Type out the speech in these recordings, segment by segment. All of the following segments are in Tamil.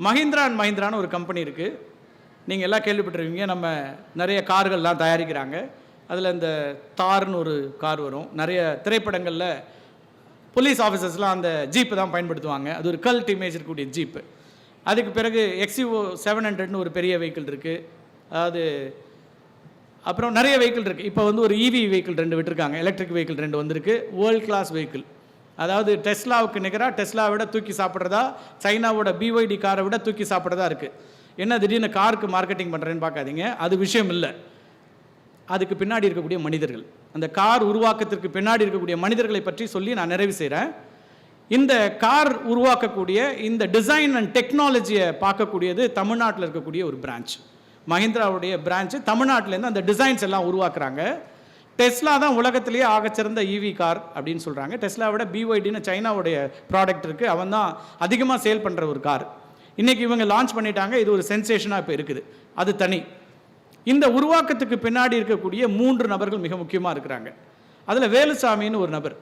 மஹிந்திரா அண்ட் மஹிந்திரான்னு ஒரு கம்பெனி இருக்குது. நீங்கள் எல்லாம் கேள்விப்பட்டிருக்கீங்க. நம்ம நிறைய கார்கள்லாம் தயாரிக்கிறாங்க. அதில் இந்த தார்னு ஒரு கார் வரும். நிறைய திரைப்படங்களில் போலீஸ் ஆஃபீஸர்ஸ்லாம் அந்த ஜீப்பு தான் பயன்படுத்துவாங்க. அது ஒரு கல்ட் இமேஜ் இருக்கக்கூடிய ஜீப்பு. அதுக்கு பிறகு XUV 700ன்னு ஒரு பெரிய வெஹிக்கிள் இருக்குது. அதாவது அப்புறம் நிறைய வெஹிக்கிள் இருக்குது. இப்போ வந்து ஒரு EV வெஹிக்கிள் 2 விட்டுருக்காங்க. எலக்ட்ரிக் வெஹிக்கிள் 2 வந்திருக்கு. World class vehicle. அதாவது டெஸ்லாவுக்கு நிகராக டெஸ்லாவை விட தூக்கி சாப்பிட்றதா, சைனாவோட BYD காரை விட தூக்கி சாப்பிட்றதா இருக்குது. என்ன திடீர்னு காருக்கு மார்க்கெட்டிங் பண்ணுறேன்னு பார்க்காதீங்க. அது விஷயம் இல்லை. அதுக்கு பின்னாடி இருக்கக்கூடிய மனிதர்கள், அந்த கார் உருவாக்கத்திற்கு பின்னாடி இருக்கக்கூடிய மனிதர்களை பற்றி சொல்லி நான் நிறைவு செய்கிறேன். இந்த கார் உருவாக்கக்கூடிய இந்த டிசைன் அண்ட் டெக்னாலஜியை பார்க்கக்கூடியது தமிழ்நாட்டில் இருக்கக்கூடிய ஒரு பிரான்ச். மஹிந்திராவுடைய பிரான்ச்சு தமிழ்நாட்டிலேருந்து அந்த டிசைன்ஸ் எல்லாம் உருவாக்குறாங்க. டெஸ்லா தான் உலகத்திலேயே ஆகச்சிறந்த EV கார் அப்படின்னு சொல்கிறாங்க. டெஸ்லாவை விட BYDன்னு சைனாவுடைய ப்ராடக்ட் இருக்குது. அவன் தான் அதிகமாக சேல் பண்ணுற ஒரு கார். இன்றைக்கி இவங்க லான்ச் பண்ணிட்டாங்க. இது ஒரு சென்சேஷனாக இப்போ இருக்குது. அது தனி. இந்த உருவாக்கத்துக்கு பின்னாடி இருக்கக்கூடிய 3 நபர்கள் மிக முக்கியமாக இருக்கிறாங்க. அதில் வேலுசாமின்னு ஒரு நபர்.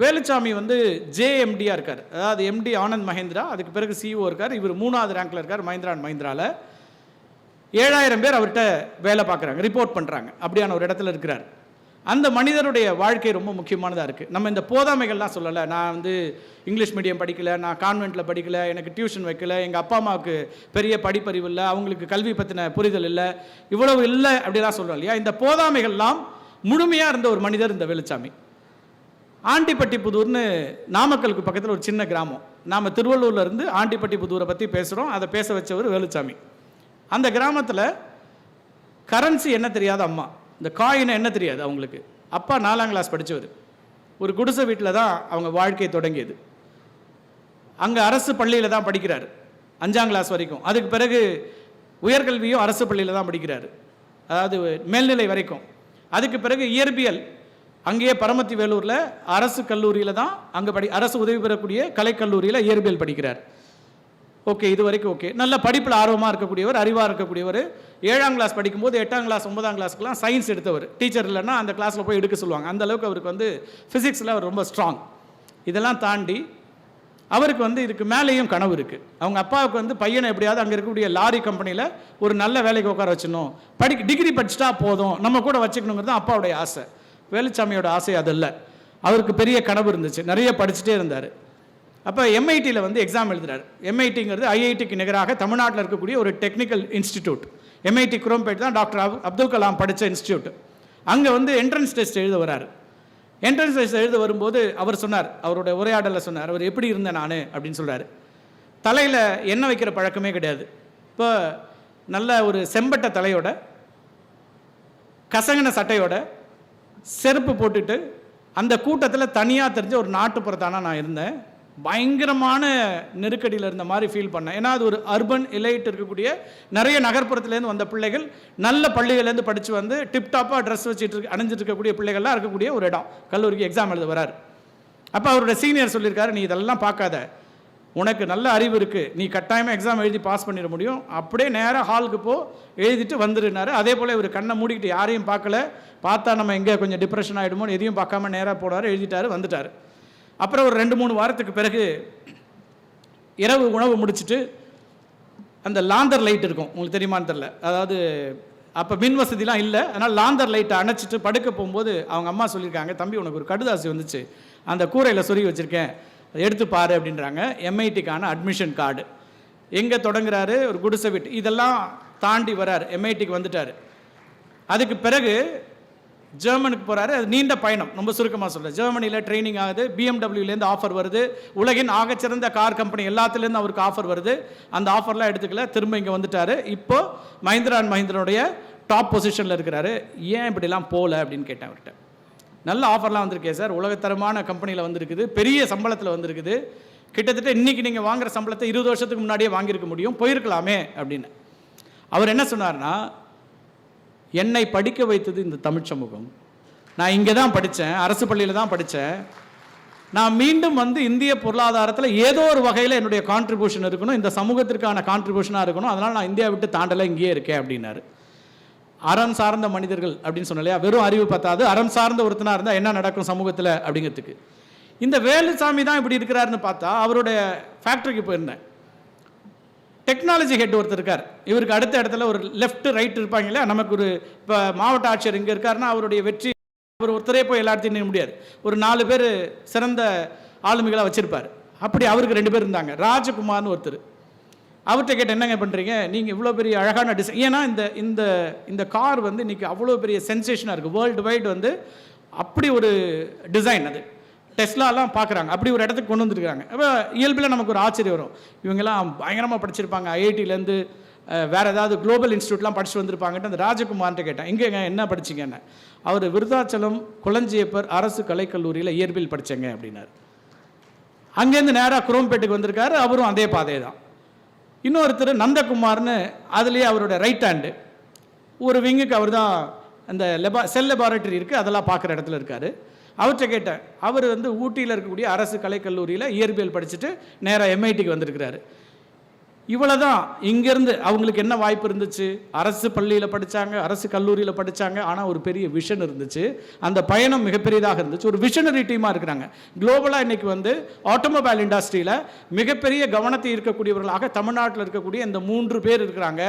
வேலுசாமி வந்து JMDயாக இருக்கார். அதாவது MD ஆனந்த் மஹிந்திரா, அதுக்கு பிறகு CEO இருக்கார். இவர் 3வது ரேங்கில் இருக்கார் மஹிந்திரா அண்ட் மஹிந்திராவில். 7000 பேர் அவர்கிட்ட வேலை பார்க்குறாங்க, ரிப்போர்ட் பண்ணுறாங்க. அப்படியான ஒரு இடத்துல இருக்கிறார். அந்த மனிதருடைய வாழ்க்கை ரொம்ப முக்கியமானதாக இருக்குது. நம்ம இந்த போதாமைகள்லாம் சொல்லலை. நான் வந்து இங்கிலீஷ் மீடியம் படிக்கலை, நான் கான்வெண்ட்டில் படிக்கலை, எனக்கு டியூஷன் வைக்கலை, எங்கள் அப்பா அம்மாவுக்கு பெரிய படிப்பறிவு இல்லை, அவங்களுக்கு கல்வி பற்றின புரிதல் இல்லை, இவ்வளவு இல்லை அப்படிலாம் சொல்கிறோம் இல்லையா? இந்த போதாமைகள்லாம் முழுமையாக இருந்த ஒரு மனிதர் இந்த வேலுசாமி. ஆண்டிப்பட்டி புதூர்னு நாமக்கலுக்கு பக்கத்தில் ஒரு சின்ன கிராமம். நாம் திருவள்ளூர்லேருந்து ஆண்டிப்பட்டி புதூரை பற்றி பேசுகிறோம். அதை பேச வச்சவர் வேலுசாமி. அந்த கிராமத்தில் கரன்சி என்ன தெரியாத அம்மா, இந்த காயினை என்ன தெரியாது அவங்களுக்கு. அப்பா 4ஆம் கிளாஸ் படித்தவர். ஒரு குடிசை வீட்டில் தான் அவங்க வாழ்க்கை தொடங்கியது. அங்கே அரசு பள்ளியில் தான் படிக்கிறார் 5ஆம் கிளாஸ் வரைக்கும். அதுக்கு பிறகு உயர்கல்வியும் அரசு பள்ளியில் தான் படிக்கிறார், அதாவது மேல்நிலை வரைக்கும். அதுக்கு பிறகு இயற்பியல் அங்கேயே பரமத்தி வேலூரில் அரசு கல்லூரியில் தான் அங்கே அரசு உதவி பெறக்கூடிய கலைக்கல்லூரியில் இயற்பியல் படிக்கிறார். ஓகே, இது வரைக்கும் ஓகே. நல்ல படிப்பில் ஆர்வமாக இருக்கக்கூடியவர், அறிவாக இருக்கக்கூடியவர். 7ஆம் கிளாஸ் படிக்கும்போது 8ஆம் கிளாஸ் 9ஆம் கிளாஸ்க்குலாம் சயின்ஸ் எடுத்தவர். டீச்சர் இல்லைன்னா அந்த கிளாஸில் போய் எடுக்க சொல்லுவாங்க. அந்த அளவுக்கு அவருக்கு வந்து ஃபிசிக்ஸில் அவர் ரொம்ப ஸ்ட்ராங். இதெல்லாம் தாண்டி அவருக்கு வந்து இதுக்கு மேலேயும் கனவு இருக்குது. அவங்க அப்பாவுக்கு வந்து பையனை எப்படியாவது அங்கே இருக்கக்கூடிய லாரி கம்பெனியில் ஒரு நல்ல வேலைக்கு உட்கார வச்சிடணும், டிகிரி படிச்சுட்டா போதும், நம்ம கூட வச்சுக்கணுங்கிறது தான் அப்பாவுடைய ஆசை. வேலுசாமியோட ஆசை அது இல்லை. அவருக்கு பெரிய கனவு இருந்துச்சு, நிறைய படிச்சுட்டே இருந்தார். அப்போ MITயில் வந்து எக்ஸாம் எழுதுறாரு. MITங்கிறது IITக்கு நிகராக தமிழ்நாட்டில் இருக்கக்கூடிய ஒரு டெக்னிக்கல் இன்ஸ்டிடியூட். MIT குரோம்பேட் தான் டாக்டர் அப்துல் கலாம் படித்த இன்ஸ்டிடியூட். அங்கே வந்து என்ட்ரன்ஸ் டெஸ்ட் எழுத வராரு. என்ட்ரன்ஸ் டெஸ்ட் எழுத வரும்போது அவர் சொன்னார், அவருடைய உரையாடலில் சொன்னார், அவர் எப்படி இருந்தேன் நான் அப்படின்னு சொல்கிறார். தலையில் எண்ணெய் வைக்கிற பழக்கமே கிடையாது. இப்போ நல்ல ஒரு செம்பட்ட தலையோட, கசங்கின சட்டையோட, செருப்பு போட்டுட்டு அந்த கூட்டத்தில் தனியாக தெரிஞ்ச ஒரு நாட்டுப்புறத்தானா நான் இருந்தேன். பயங்கரமான நெருக்கடியில் இருந்த மாதிரி ஃபீல் பண்ணேன். ஏன்னா அது ஒரு அர்பன் எலைட் இருக்கக்கூடிய நிறைய நகர்ப்புறத்துலேருந்து வந்த பிள்ளைகள், நல்ல பள்ளிகள்லேருந்து படித்து வந்து டிப்டாப்பாக ட்ரெஸ் வச்சுட்டு அணிஞ்சிட்டு இருக்கக்கூடிய பிள்ளைகள்லாம் இருக்கக்கூடிய ஒரு இடம். கல்லூரிக்கு எக்ஸாம் எழுத வரார். அப்போ அவருடைய சீனியர் சொல்லியிருக்காரு, நீ இதெல்லாம் பார்க்காத, உனக்கு நல்ல அறிவு இருக்குது, நீ கட்டாயமாக எக்ஸாம் எழுதி பாஸ் பண்ணிட முடியும், அப்படியே நேராக ஹாலுக்கு போ, எழுதிட்டு வந்துருனாரு. அதே போல் இவர் கண்ணை மூடிக்கிட்டு யாரையும் பார்க்கல, பார்த்தா நம்ம எங்கே கொஞ்சம் டிப்ரெஷன் ஆகிடுமோ எதையும் பார்க்காம நேராக போனார், எழுதிட்டார், வந்துட்டார். அப்புறம் ஒரு 2-3 வாரத்துக்கு பிறகு இரவு உணவு முடிச்சுட்டு அந்த லாந்தர் லைட் இருக்கும், உங்களுக்கு தெரியுமான்னு தெரில, அதாவது அப்போ மின் வசதிலாம் இல்லை, அதனால் லாந்தர் லைட்டை அணைச்சிட்டு படுக்க போகும்போது அவங்க அம்மா சொல்லியிருக்காங்க, தம்பி உனக்கு ஒரு கடுதாசி வந்துச்சு, அந்த கூரையில் சொருகி வச்சுருக்கேன், எடுத்து பாரு அப்படின்றாங்க. MITக்கான அட்மிஷன் கார்டு. எங்கே தொடங்குறாரு, ஒரு குடிசை வீட்டு. இதெல்லாம் தாண்டி வரார், MITக்கு வந்துட்டார். அதுக்கு பிறகு ஜெர்மனுக்கு போகிறாரு. அது நீண்ட பயணம், ரொம்ப சுருக்கமாக சொல்கிறேன். ஜெர்மனியில் ட்ரைனிங் ஆகுது, BMWலேருந்து ஆஃபர் வருது, உலகின் ஆகச்சிறந்த கார் கம்பெனி எல்லாத்துலேருந்து அவருக்கு ஆஃபர் வருது. அந்த ஆஃபர்லாம் எடுத்துக்கல, திரும்ப இங்கே வந்துட்டார். இப்போது மஹிந்திரா அண்ட் மஹிந்திராவுடைய டாப் பொசிஷனில் இருக்கிறாரு. ஏன் இப்படிலாம் போகல அப்படின்னு கேட்டேன் அவர்கிட்ட. நல்ல ஆஃபர்லாம் வந்திருக்கேன் சார், உலகத்தரமான கம்பெனியில் வந்திருக்குது, பெரிய சம்பளத்தில் வந்திருக்குது, கிட்டத்தட்ட இன்றைக்கி நீங்கள் வாங்குகிற சம்பளத்தை 20 வருஷத்துக்கு முன்னாடியே வாங்கியிருக்க முடியும், போயிருக்கலாமே அப்படின்னு. அவர் என்ன சொன்னார்னா, என்னை படிக்க வைத்தது இந்த தமிழ் சமூகம், நான் இங்கே தான் படித்தேன், அரசு பள்ளியில் தான் படித்தேன், நான் மீண்டும் வந்து இந்திய பொருளாதாரத்தில் ஏதோ ஒரு வகையில் என்னுடைய கான்ட்ரிபியூஷன் இருக்கணும், இந்த சமூகத்திற்கான கான்ட்ரிபியூஷனாக இருக்கணும், அதனால் நான் இந்தியா விட்டு தாண்டலை, இங்கேயே இருக்கேன் அப்படின்னாரு. அறம் சார்ந்த மனிதர்கள் அப்படின்னு சொன்னலையா, வெறும் அறிவு பத்தாது, அறம் சார்ந்த ஒருத்தனாக இருந்தால் என்ன நடக்கும் சமூகத்தில் அப்படிங்கிறதுக்கு. இந்த வேலுசாமி தான் இப்படி இருக்கிறாருன்னு பார்த்தா, அவருடைய ஃபேக்ட்ரிக்கு போயிருந்தேன். டெக்னாலஜி ஹெட் ஒருத்தர் இருக்கார். இவருக்கு அடுத்த இடத்துல ஒரு லெஃப்ட் ரைட் இருப்பாங்க இல்லையா, நமக்கு ஒரு இப்போ மாவட்ட ஆட்சியர் இங்கே இருக்காருன்னா அவருடைய வெற்றி அவர் ஒருத்தரே போய் எல்லாத்தையும் நிற்க முடியாது. ஒரு 4 பேர் சிறந்த ஆளுமைகளாக வச்சுருப்பார். அப்படி அவருக்கு 2 பேர் இருந்தாங்க. ராஜகுமார்னு ஒருத்தர். அவர்கிட்ட கேட்ட என்னங்க பண்ணுறீங்க, நீங்கள் இவ்வளோ பெரிய அழகான டிசைன், ஏன்னா இந்த இந்த இந்த கார் வந்து இன்றைக்கி அவ்வளோ பெரிய சென்சேஷனாக இருக்குது வேர்ல்டு வைடு. வந்து அப்படி ஒரு டிசைன் அது டெஸ்லாலாம் பார்க்குறாங்க, அப்படி ஒரு இடத்துக்கு கொண்டு வந்துருக்காங்க. அப்போ இயல்பில் நமக்கு ஒரு ஆச்சரியம் வரும், இவங்கெல்லாம் பயங்கரமாக படிச்சிருப்பாங்க, ஐஐடியிலேருந்து வேறு ஏதாவது குளோபல் இன்ஸ்டியூட்லாம் படிச்சுட்டு வந்திருப்பாங்கன்ட்டு அந்த ராஜகுமார்கிட்ட கேட்டேன், எங்கேங்க என்ன படிச்சிங்கன்னு. அவர் விருதாச்சலம் குளஞ்சியப்பர் அரசு கலைக்கல்லூரியில் இயற்பியல் படித்தேங்க அப்படின்னாரு. அங்கேருந்து நேராக குரோம்பேட்டுக்கு வந்திருக்காரு, அவரும் அதே பாதையை தான். இன்னொருத்தர் நந்தகுமார்னு, அதுலேயே அவரோட ரைட் ஹேண்டு ஒரு விங்குக்கு அவர் தான் அந்த செல் லெபார்ட்டரி இருக்குது அதெல்லாம் பார்க்குற இடத்துல இருக்கார். அவர்கிட்ட கேட்டேன், அவர் வந்து ஊட்டியில் இருக்கக்கூடிய அரசு கலைக்கல்லூரியில் இயற்பியல் படிச்சுட்டு நேராக எம்ஐடிக்கு வந்திருக்கிறாரு. இவ்வளோ தான். இங்கேருந்து அவங்களுக்கு என்ன வாய்ப்பு இருந்துச்சு, அரசு பள்ளியில் படித்தாங்க, அரசு கல்லூரியில் படித்தாங்க, ஆனால் ஒரு பெரிய விஷன் இருந்துச்சு, அந்த பயணம் மிகப்பெரியதாக இருந்துச்சு, ஒரு விஷனரி டீமாக இருக்கிறாங்க. குளோபலாக இன்றைக்கி வந்து ஆட்டோமொபைல் இண்டஸ்ட்ரியில் மிகப்பெரிய கவனத்தை இருக்கக்கூடியவர்களாக தமிழ்நாட்டில் இருக்கக்கூடிய இந்த 3 பேர் இருக்கிறாங்க.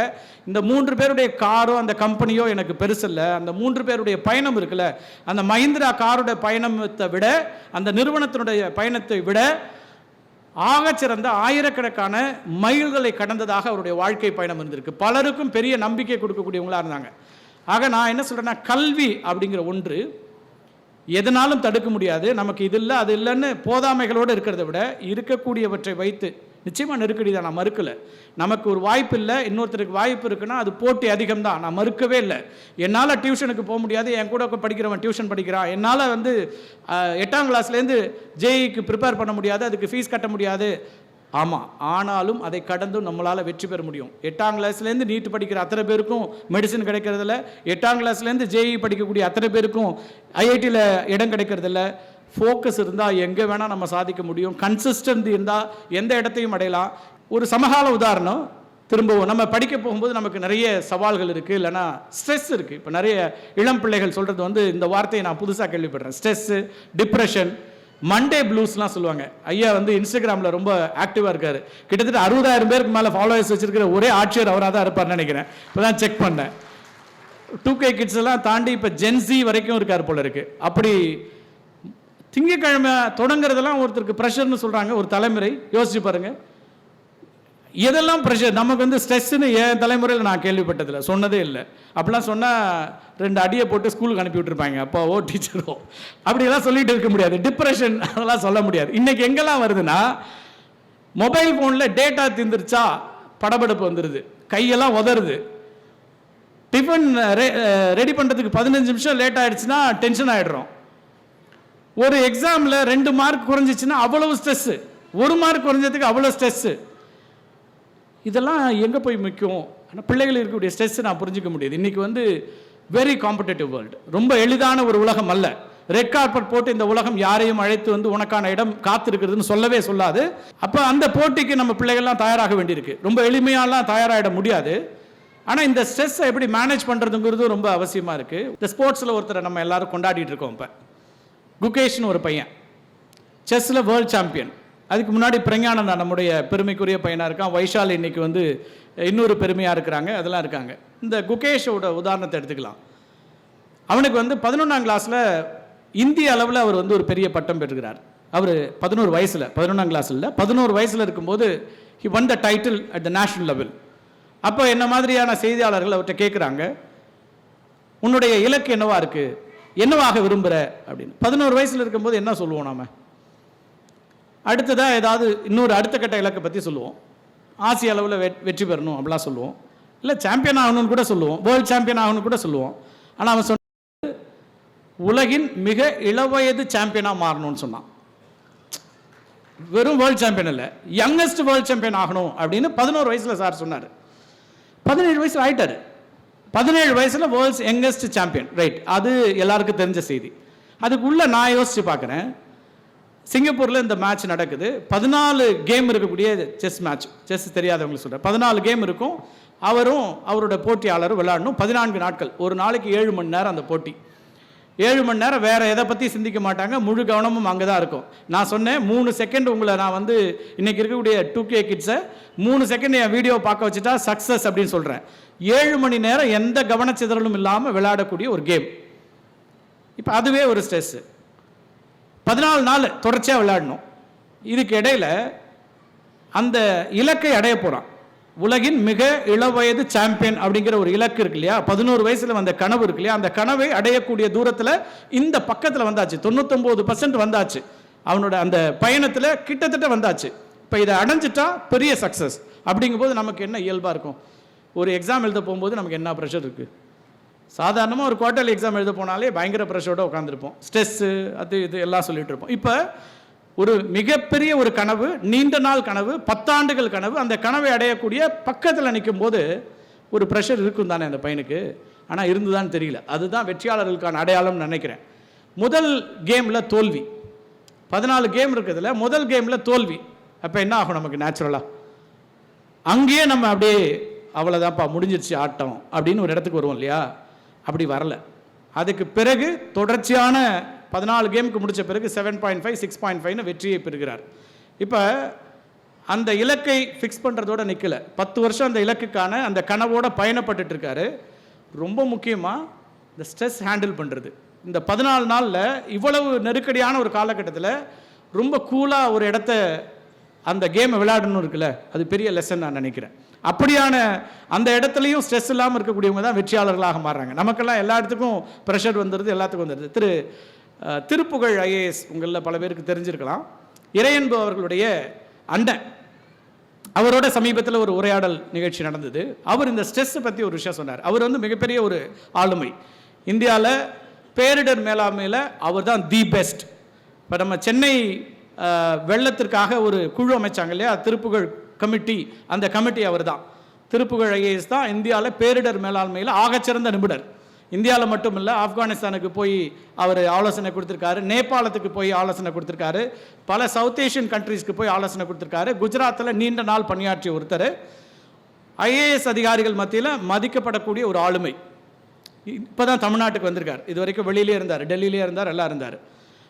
இந்த 3 பேருடைய காரோ அந்த கம்பெனியோ எனக்கு பெருசில்லை, அந்த 3 பேருடைய பயணம் இருக்குல்ல, அந்த மஹிந்திரா காரோட பயணத்தை விட, அந்த நிறுவனத்தினுடைய பயணத்தை விட ஆகச்சிறந்த ஆயிரக்கணக்கான மைல்களை கடந்ததாக அவருடைய வாழ்க்கை பயணம் இருந்திருக்கு. பலருக்கும் பெரிய நம்பிக்கை கொடுக்கக்கூடியவங்களாக இருந்தாங்க. ஆக நான் என்ன சொல்கிறேன்னா, கல்வி அப்படிங்கிற ஒன்று எதனாலும் தடுக்க முடியாது. நமக்கு இது இல்லை அது இல்லைன்னு போதாமைகளோடு இருக்கிறத விட இருக்கக்கூடியவற்றை வைத்து நிச்சயமாக நெருக்கடி தான், நான் மறுக்கலை. நமக்கு ஒரு வாய்ப்பு இல்லை, இன்னொருத்தருக்கு வாய்ப்பு இருக்குன்னா அது போட்டி அதிகம் தான், நான் மறுக்கவே இல்லை. என்னால் டியூஷனுக்கு போக முடியாது, என் கூட படிக்கிறவன் டியூஷன் படிக்கிறான், என்னால் வந்து 8ஆம் கிளாஸ்லேருந்து ஜேஇக்கு ப்ரிப்பேர் பண்ண முடியாது, அதுக்கு ஃபீஸ் கட்ட முடியாது. ஆமாம், ஆனாலும் அதை கடந்தும் நம்மளால் வெற்றி பெற முடியும். 8ஆம் கிளாஸ்லேருந்து நீட் படிக்கிற அத்தனை பேருக்கும் மெடிசன் கிடைக்கிறதில்ல, 8ஆம் கிளாஸ்லேருந்து ஜேஇ படிக்கக்கூடிய அத்தனை பேருக்கும் ஐஐடியில் இடம் கிடைக்கிறதில்ல. ஃபோக்கஸ் இருந்தால் எங்கே வேணால் நம்ம சாதிக்க முடியும். கன்சிஸ்டன்சி இருந்தால் எந்த இடத்தையும் அடையலாம். ஒரு சமகால உதாரணம், திரும்பவும் நம்ம படிக்க போகும்போது நமக்கு நிறைய சவால்கள் இருக்குது, இல்லைனா ஸ்ட்ரெஸ் இருக்குது. இப்போ நிறைய இளம் பிள்ளைகள் சொல்கிறது வந்து இந்த வார்த்தையை நான் புதுசாக கேள்விப்படுறேன், ஸ்ட்ரெஸ்ஸு, டிப்ரெஷன், மண்டே ப்ளூஸ்லாம் சொல்லுவாங்க. ஐயா வந்து இன்ஸ்டாகிராமில் ரொம்ப ஆக்டிவாக இருக்கார், கிட்டத்தட்ட 60,000 பேருக்கு மேலே ஃபாலோவர்ஸ் வச்சுருக்கிற ஒரே ஆட்சியர் அவராக தான் இருப்பார்னு நினைக்கிறேன். இப்போ தான் செக் பண்ணேன். 2K கிட்ஸ் எல்லாம் தாண்டி இப்போ ஜென்சி வரைக்கும் இருக்கார் போல இருக்குது. அப்படி திங்கக்கிழமை தொடங்குறதெல்லாம் ஒருத்தருக்கு ப்ரெஷர்னு சொல்கிறாங்க. ஒரு தலைமுறை யோசிச்சு பாருங்கள், எதெல்லாம் ப்ரெஷர். நமக்கு வந்து ஸ்ட்ரெஸ்ஸுன்னு என் தலைமுறையில் நான் கேள்விப்பட்டதில்லை, சொன்னதே இல்லை. அப்படிலாம் சொன்னால் 2 அடியை போட்டு ஸ்கூலுக்கு அனுப்பி விட்டுருப்பாங்க, அப்பாவோ டீச்சரோ. அப்படியெல்லாம் சொல்லிட்டு இருக்க முடியாது. டிப்ரெஷன் அதெல்லாம் சொல்ல முடியாது. இன்றைக்கி எங்கெல்லாம் வருதுன்னா, மொபைல் ஃபோனில் டேட்டா தீர்ந்துருச்சா படபடப்பு வந்துடுது, கையெல்லாம் உதறுது. டிஃபன் ரெடி பண்ணுறதுக்கு 15 நிமிஷம் லேட் ஆகிடுச்சுன்னா டென்ஷன் ஆகிடுறோம். ஒரு எக்ஸாமில் 2 மார்க் குறைஞ்சிச்சுன்னா அவ்வளவு ஸ்ட்ரெஸ்ஸு, 1 மார்க் குறைஞ்சதுக்கு அவ்வளோ ஸ்ட்ரெஸ்ஸு. இதெல்லாம் எங்கே போய் முக்கியம்? ஆனால் பிள்ளைகள் இருக்கக்கூடிய ஸ்ட்ரெஸ்ஸு நான் புரிஞ்சிக்க முடியுது. இன்றைக்கி வந்து வெரி காம்படேட்டிவ் வேர்ல்டு, ரொம்ப எளிதான ஒரு உலகம் அல்ல. ரெட் கார்பெட் போட்டு இந்த உலகம் யாரையும் அழைத்து வந்து உனக்கான இடம் காத்திருக்கிறதுன்னு சொல்லவே சொல்லாது. அப்போ அந்த போட்டிக்கு நம்ம பிள்ளைகள்லாம் தயாராக வேண்டியிருக்கு. ரொம்ப எளிமையாலாம் தயாராகிட முடியாது. ஆனால் இந்த ஸ்ட்ரெஸ்ஸை எப்படி மேனேஜ் பண்ணுறதுங்கிறது ரொம்ப அவசியமாக இருக்குது. இந்த ஸ்போர்ட்ஸில் ஒருத்தரை நம்ம எல்லோரும் கொண்டாடிட்டு இருக்கோம். இப்போ குகேஷ்னு ஒரு பையன் செஸ்ஸில் வேர்ல்டு சாம்பியன். அதுக்கு முன்னாடி பிரஞானந்தா நம்முடைய பெருமைக்குரிய பையனாக இருக்கான். வைஷால் இன்னைக்கு வந்து இன்னொரு பெருமையாக இருக்கிறாங்க, அதெல்லாம் இருக்காங்க. இந்த குகேஷோட உதாரணத்தை எடுத்துக்கலாம். அவனுக்கு வந்து 11ஆம் கிளாஸில் இந்திய அளவில் அவர் வந்து ஒரு பெரிய பட்டம் பெற்றுக்கிறார். அவர் 11 வயசில், 11ஆம் கிளாஸ் இல்லை, 11 வயசில் இருக்கும்போது he one the title at the national level. அப்போ என்ன மாதிரியான செய்தியாளர்கள் அவர்கிட்ட கேட்குறாங்க, உன்னுடைய இலக்கு என்னவா இருக்குது, என்னவாக விரும்புகிற அப்படின்னு. 11 வயசில் இருக்கும்போது என்ன சொல்லுவோம் நாம்? அடுத்ததாக ஏதாவது இன்னொரு அடுத்த கட்ட இலக்கை பற்றி சொல்லுவோம். ஆசிய அளவில் வெற்றி பெறணும் அப்படிலாம் சொல்லுவோம், இல்லை சாம்பியன் ஆகணும்னு கூட சொல்லுவோம், வேர்ல்டு சாம்பியன் ஆகணும்னு கூட சொல்லுவோம். ஆனால் அவன் சொன்ன உலகின் மிக இளவயது சாம்பியனாக மாறணும்னு சொன்னான். வெறும் வேர்ல்டு சாம்பியன் இல்லை, யங்கஸ்ட் வேர்ல்டு சாம்பியன் ஆகணும் அப்படின்னு 11 வயசில் சார் சொன்னார். 17 வயசில் ஆகிட்டார். 17 வயசில் வேர்ல்ட்ஸ் யங்கஸ்ட் சாம்பியன், ரைட்? அது எல்லாருக்கும் தெரிஞ்ச செய்தி. அதுக்குள்ளே நான் யோசித்து பார்க்குறேன், சிங்கப்பூரில் இந்த மேட்ச் நடக்குது. 14 கேம் இருக்கக்கூடிய செஸ் மேட்ச். செஸ் தெரியாதவங்களுக்கு சொல்கிறேன். 14 கேம் இருக்கும். அவரும் அவரோட போட்டியாளரும் விளையாடணும். 14 நாட்கள், ஒரு நாளைக்கு 7 மணி நேரம் அந்த போட்டி. 7 மணி நேரம் வேறு எதை பற்றி சிந்திக்க மாட்டாங்க, முழு கவனமும் அங்கே தான் இருக்கும். நான் சொன்னேன் 3 செகண்ட் உங்களை நான் வந்து இன்றைக்கி இருக்கக்கூடிய 2K கிட்ஸை 3 செகண்ட் என் வீடியோ பார்க்க வச்சுட்டா சக்ஸஸ் அப்படின்னு சொல்கிறேன். 7 மணி நேரம் எந்த கவனச்சிதறலும் இல்லாமல் விளையாடக்கூடிய ஒரு கேம். இப்போ அதுவே ஒரு ஸ்ட்ரெஸ்ஸு. 14 நாள் தொடர்ச்சியாக விளையாடணும். இதுக்கு இடையில் அந்த இலக்கை அடைய போகிறான். உலகின் மிக இளவயது சாம்பியன் அப்படிங்கிற ஒரு இலக்கு இருக்கு இல்லையா, 11 வயசுல வந்த கனவு இருக்கு இல்லையா, அந்த கனவை அடையக்கூடிய தூரத்தில் இந்த பக்கத்தில் வந்தாச்சு, 99% வந்தாச்சு. அவனோட அந்த பயணத்தில் கிட்டத்தட்ட வந்தாச்சு. இப்போ இதை அடைஞ்சிட்டா பெரிய சக்ஸஸ். அப்படிங்கும்போது நமக்கு என்ன இயல்பாக இருக்கும்? ஒரு எக்ஸாம் எழுத போகும்போது நமக்கு என்ன ப்ரெஷர் இருக்குது? சாதாரணமாக ஒரு குவார்டர்லி எக்ஸாம் எழுத போனாலே பயங்கர ப்ரெஷரோட உட்காந்துருப்போம். ஸ்ட்ரெஸ்ஸு அது இது எல்லாம் சொல்லிட்டு இருப்போம். இப்போ ஒரு மிகப்பெரிய ஒரு கனவு, நீண்ட நாள் கனவு, 10 ஆண்டுகள் கனவு, அந்த கனவை அடையக்கூடிய பக்கத்தில் நிற்கும் போது ஒரு ப்ரெஷர் இருக்கும் தானே அந்த பையனுக்கு. ஆனால் இருந்துதான் தெரியல. அதுதான் வெற்றியாளர்களுக்கான அடையாளம்னு நினைக்கிறேன். முதல் கேமில் தோல்வி, 14 கேம் இருக்கிறதுல முதல் கேமில் தோல்வி. அப்போ என்ன ஆகும் நமக்கு? நேச்சுரலாக அங்கேயே நம்ம அப்படியே அவ்வளோதான்ப்பா முடிஞ்சிருச்சு ஆட்டம் அப்படின்னு ஒரு இடத்துக்கு வருவோம் இல்லையா? அப்படி வரல. அதுக்கு பிறகு தொடர்ச்சியான 14 கேமுக்கு முடித்த பிறகு 7.5 6.5 வெற்றியை பெறுகிறார். இப்போ அந்த இலக்கை ஃபிக்ஸ் பண்ணுறதோட நிற்கல, 10 வருஷம் அந்த இலக்குக்கான அந்த கனவோட பயணப்பட்டு இருக்காரு. ரொம்ப முக்கியமாக இந்த ஸ்ட்ரெஸ் ஹேண்டில் பண்ணுறது. இந்த 14 நாளில் இவ்வளவு நெருக்கடியான ஒரு காலகட்டத்தில் ரொம்ப கூலாக ஒரு இடத்த அந்த கேமை விளையாடணும் இருக்குல்ல, அது பெரிய லெசன் நான் நினைக்கிறேன். அப்படியான அந்த இடத்துலையும் ஸ்ட்ரெஸ் இல்லாமல் இருக்கக்கூடியவங்க தான் வெற்றியாளர்களாக மாறுறாங்க. நமக்கெல்லாம் எல்லா இடத்துக்கும் ப்ரெஷர் வந்துடுது, எல்லாத்துக்கும் வந்துடுது. திருப்புகழ் ஐஏஎஸ் உங்களில் பல பேருக்கு தெரிஞ்சிருக்கலாம். இறையன்பு அவர்களுடைய அண்ணன், அவரோட சமீபத்தில் ஒரு உரையாடல் நிகழ்ச்சி நடந்தது. அவர் இந்த ஸ்ட்ரெஸ்ஸை பற்றி ஒரு விஷயம் சொன்னார். அவர் வந்து மிகப்பெரிய ஒரு ஆளுமை. இந்தியாவில் பேரிடர் மேலாண்மையில் அவர் தான் தி பெஸ்ட். இப்போ நம்ம சென்னை வெள்ளத்திற்காக ஒரு குழு அமைச்சாங்க இல்லையா, திருப்புகழ் கமிட்டி, அந்த கமிட்டி அவர் தான். திருப்புகழ் ஐஏஎஸ் தான் இந்தியாவில் பேரிடர் மேலாண்மையில் ஆகச்சிறந்த நிபுணர். இந்தியாவில் மட்டும் இல்லை, ஆப்கானிஸ்தானுக்கு போய் அவர் ஆலோசனை கொடுத்துருக்காரு, நேபாளத்துக்கு போய் ஆலோசனை கொடுத்துருக்காரு, பல சவுத் ஏஷியன் கண்ட்ரீஸ்க்கு போய் ஆலோசனை கொடுத்துருக்காரு. குஜராத்தில் நீண்ட நாள் பணியாற்றிய ஒருத்தர், ஐஏஎஸ் அதிகாரிகள் மத்தியில் மதிக்கப்படக்கூடிய ஒரு ஆளுமை. இப்போ தான் தமிழ்நாட்டுக்கு வந்திருக்கார். இது வரைக்கும் வெளியிலே இருந்தார், டெல்லியிலே இருந்தார், எல்லாம் இருந்தார்.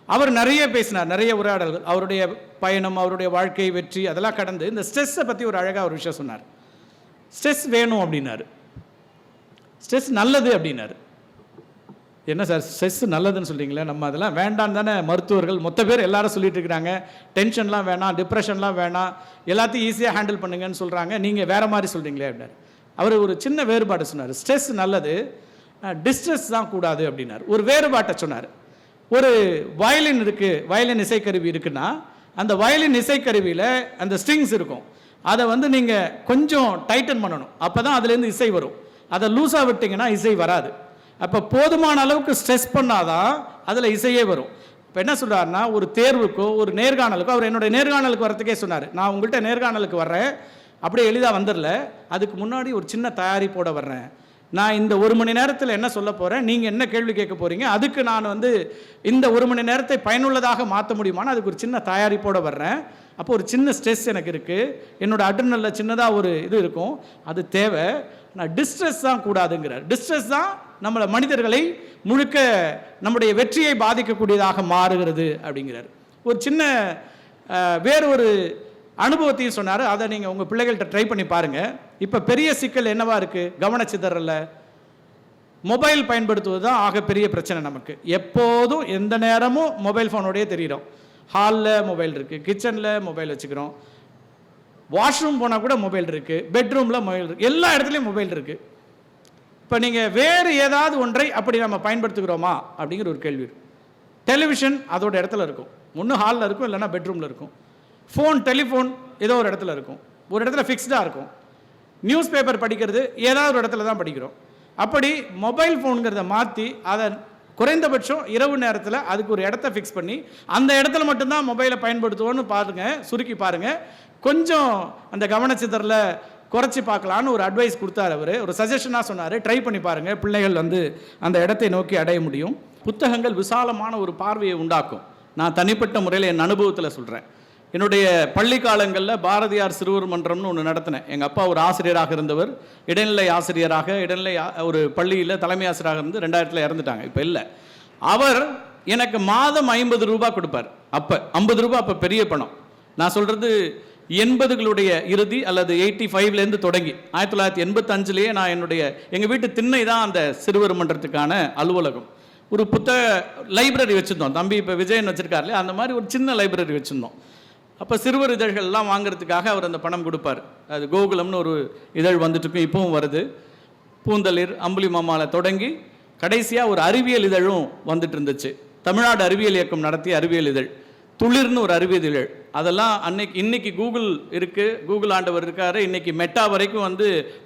அவர் நிறைய பேசினார், நிறைய உரையாடல்கள், அவருடைய பயணம், அவருடைய வாழ்க்கை, வெற்றி, அதெல்லாம் கடந்து இந்த ஸ்ட்ரெஸ்ஸை பற்றி ஒரு அழகாக ஒரு விஷயம் சொன்னார். ஸ்ட்ரெஸ் வேணும் அப்படின்னாரு, ஸ்ட்ரெஸ் நல்லது அப்படின்னாரு. என்ன சார் ஸ்ட்ரெஸ் நல்லதுன்னு சொல்கிறீங்களே, நம்ம அதெல்லாம் வேண்டான்னு தானே மருத்துவர்கள் மொத்த பேர் எல்லாரும் சொல்லிட்டு இருக்கிறாங்க. டென்ஷன்லாம் வேணாம், டிப்ரெஷன்லாம் வேணாம், எல்லாத்தையும் ஈஸியாக ஹேண்டில் பண்ணுங்கன்னு சொல்கிறாங்க, நீங்கள் வேறு மாதிரி சொல்கிறீங்களே அப்படின்னாரு. அவர் ஒரு சின்ன வேறுபாடு சொன்னார். ஸ்ட்ரெஸ் நல்லது, டிஸ்ட்ரெஸ் தான் கூடாது அப்படின்னார். ஒரு வேறுபாட்டை சொன்னார். ஒரு வயலின் இருக்குது, வயலின் இசைக்கருவி இருக்குன்னா அந்த வயலின் இசைக்கருவியில் அந்த ஸ்ட்ரிங்ஸ் இருக்கும், அதை வந்து நீங்கள் கொஞ்சம் டைட்டன் பண்ணணும், அப்போ தான் அதுலேருந்து இசை வரும். அதை லூஸாக விட்டிங்கன்னா இசை வராது. அப்போ போதுமான அளவுக்கு ஸ்ட்ரெஸ் பண்ணாதான் அதில் இசையே வரும். இப்போ என்ன சொல்கிறாருன்னா, ஒரு தேர்வுக்கோ ஒரு நேர்காணலுக்கோ, அவர் என்னுடைய நேர்காணலுக்கு வரத்துக்கே சொன்னார், நான் உங்கள்கிட்ட நேர்காணலுக்கு வர்றேன், அப்படியே எளிதாக வந்துடல, அதுக்கு முன்னாடி ஒரு சின்ன தயாரிப்போடு வர்றேன். நான் இந்த 1 மணி நேரத்தில் என்ன சொல்ல போகிறேன், நீங்கள் என்ன கேள்வி கேட்க போகிறீங்க, அதுக்கு நான் வந்து இந்த 1 மணி நேரத்தை பயனுள்ளதாக மாற்ற முடியுமான்னு அதுக்கு ஒரு சின்ன தயாரிப்போடு வர்றேன். அப்போ ஒரு சின்ன ஸ்ட்ரெஸ் எனக்கு இருக்குது, என்னோடய அட்ரினலில் சின்னதாக ஒரு இது இருக்கும், அது தேவை. நான் டிஸ்ட்ரெஸ் தான் கூடாதுங்கிறார். டிஸ்ட்ரெஸ் தான் நம்மளை மனிதர்களை முழுக்க நம்முடைய வெற்றியை பாதிக்கக்கூடியதாக மாறுகிறது அப்படிங்கிறார். ஒரு சின்ன வேறொரு அனுபவத்தையும் சொன்னார். அதை நீங்கள் உங்கள் பிள்ளைகள்கிட்ட ட்ரை பண்ணி பாருங்கள். இப்போ பெரிய சிக்கல் என்னவா இருக்குது? கவனச்சிதறல்ல மொபைல் பயன்படுத்துவது தான் ஆகப்பெரிய பிரச்சனை நமக்கு. எப்போதும் எந்த நேரமும் மொபைல் ஃபோனோடையே தெரிகிறோம். ஹாலில் மொபைல் இருக்குது, கிச்சனில் மொபைல் வச்சுக்கிறோம், வாஷ்ரூம் போனால் கூட மொபைல் இருக்குது, பெட்ரூமில் மொபைல் இருக்குது, எல்லா இடத்துலையும் மொபைல் இருக்குது. இப்போ நீங்கள் வேறு ஏதாவது ஒன்றை அப்படி நம்ம பயன்படுத்துகிறோமா அப்படிங்கிற ஒரு கேள்வி இருக்குது. டெலிவிஷன் அதோட இடத்துல இருக்கும், ஒன்று ஹாலில் இருக்கும், இல்லைன்னா பெட்ரூமில் இருக்கும். ஃபோன், டெலிஃபோன் ஏதோ ஒரு இடத்துல இருக்கும், ஒரு இடத்துல ஃபிக்ஸ்டாக இருக்கும். நியூஸ் பேப்பர் படிக்கிறது ஏதாவது ஒரு இடத்துல தான் படிக்கிறோம். அப்படி மொபைல் ஃபோனுங்கிறத மாற்றி அதை குறைந்தபட்சம் இரவு நேரத்தில் அதுக்கு ஒரு இடத்த ஃபிக்ஸ் பண்ணி அந்த இடத்துல மட்டும்தான் மொபைலை பயன்படுத்துவோன்னு பாருங்கள், சுருக்கி பாருங்கள். கொஞ்சம் அந்த கவனச்சிதறலை குறைச்சி பார்க்கலான்னு ஒரு அட்வைஸ் கொடுத்தார் அவர், ஒரு சஜஷனாக சொன்னார். ட்ரை பண்ணி பாருங்கள், பிள்ளைகள் வந்து அந்த இடத்தை நோக்கி அடைய முடியும். புத்தகங்கள் விசாலமான ஒரு பார்வையை உண்டாக்கும். நான் தனிப்பட்ட முறையில் என் அனுபவத்தில் சொல்கிறேன். என்னுடைய பள்ளி காலங்களில் பாரதியார் சிறுவர் மன்றம்னு ஒன்று நடத்தினேன். எங்கள் அப்பா ஒரு ஆசிரியராக இருந்தவர், இடைநிலை ஆசிரியராக, இடைநிலை ஒரு பள்ளியில் தலைமை ஆசிரியராக இருந்து 2000 இறந்துட்டாங்க, இப்போ இல்லை. அவர் எனக்கு மாதம் 50 ரூபாய் கொடுப்பார். அப்போ 50 ரூபாய் அப்போ பெரிய பணம். நான் சொல்கிறது 80களுடைய இறுதி அல்லது 85லேருந்து தொடங்கி 1985லேயே நான் எங்கள் வீட்டு திண்ணை தான் அந்த சிறுவர் மன்றத்துக்கான அலுவலகம். ஒரு புத்தக லைப்ரரி வச்சுருந்தோம். தம்பி இப்போ விஜயன் வச்சுருக்காருலே, அந்த மாதிரி ஒரு சின்ன லைப்ரரி வச்சுருந்தோம். அப்போ சிறுவர் இதழ்கள்லாம் வாங்குறதுக்காக அவர் அந்த பணம் கொடுப்பார். அது கோகுலம்னு ஒரு இதழ் வந்துட்டுருக்கும், இப்பவும் வருது. பூந்தளிர், அம்புலி மாமாவில் தொடங்கி கடைசியாக ஒரு அறிவியல் இதழும் வந்துட்டு இருந்துச்சு. தமிழ்நாடு அறிவியல் இயக்கம் நடத்திய அறிவியல் இதழ், துளிர்னு ஒரு அறிவியல் இதழ். அதெல்லாம் இன்னைக்கு கூகுள் இருக்குது, கூகுள் ஆண்டவர் இருக்கார், இன்னைக்கு மெட்டா வரைக்கும்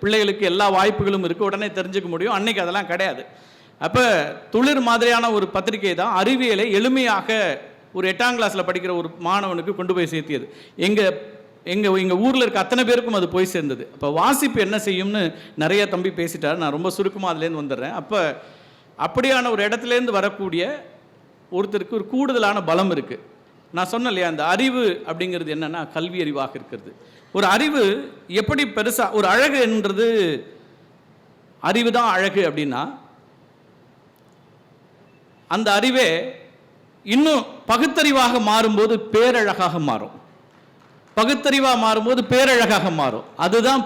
பிள்ளைகளுக்கு எல்லா வாய்ப்புகளும் இருக்குது, உடனே தெரிஞ்சுக்க முடியும். அன்னைக்கு அதெல்லாம் கிடையாது. அப்போ துளிர் மாதிரியான ஒரு பத்திரிகை தான் அறிவியலை எளிமையாக ஒரு 8ஆம் கிளாஸில் படிக்கிற ஒரு மாணவனுக்கு கொண்டு போய் சேர்த்தியது. எங்கள் ஊரில் இருக்க அத்தனை பேருக்கும் அது போய் சேர்ந்தது. அப்போ வாசிப்பு என்ன செய்யும்னு நிறைய தம்பி பேசிட்டார். நான் ரொம்ப சுருக்கமாக அதுலேருந்து வந்துடுறேன். அப்போ அப்படியான ஒரு இடத்துலேருந்து வரக்கூடிய ஒருத்தருக்கு ஒரு கூடுதலான பலம் இருக்குது. நான் சொன்னேன் இல்லையா, அந்த அறிவு அப்படிங்கிறது என்னென்னா கல்வி அறிவாக இருக்கிறது. ஒரு அறிவு எப்படி பெருசாக ஒரு அழகு என்றது, அறிவு தான் அழகு அப்படின்னா, அந்த அறிவே இன்னும் பகுத்தறிவாக மாறும்போது பேரழகாக மாறும். பகுத்தறிவாக மாறும்போது பேரழகாக மாறும். அதுதான்